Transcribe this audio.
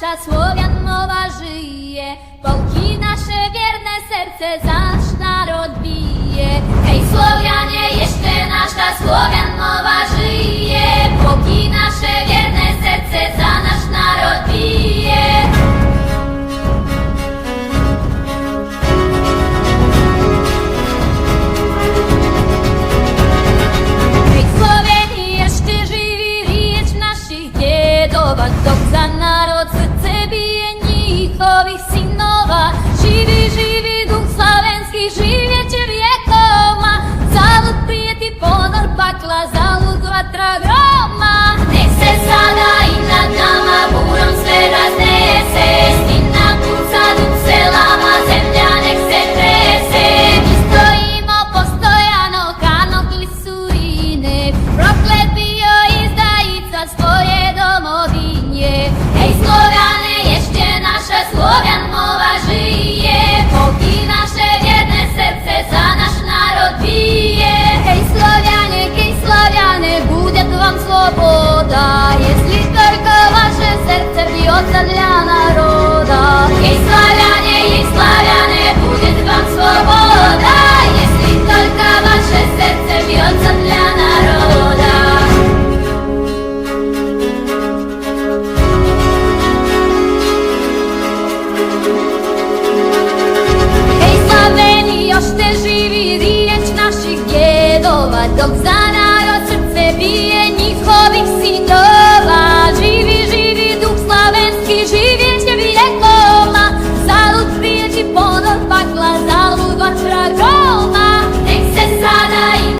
Наша Словјанова жije, полки наше вjerне серце за наш народ бije. Ej Slovjanje, jeszcze nasza Slovjanova žije, polki naše vjerne serce za naš narod bije. Ej Slovenije, jeszcze živi riječ naših djedova, dok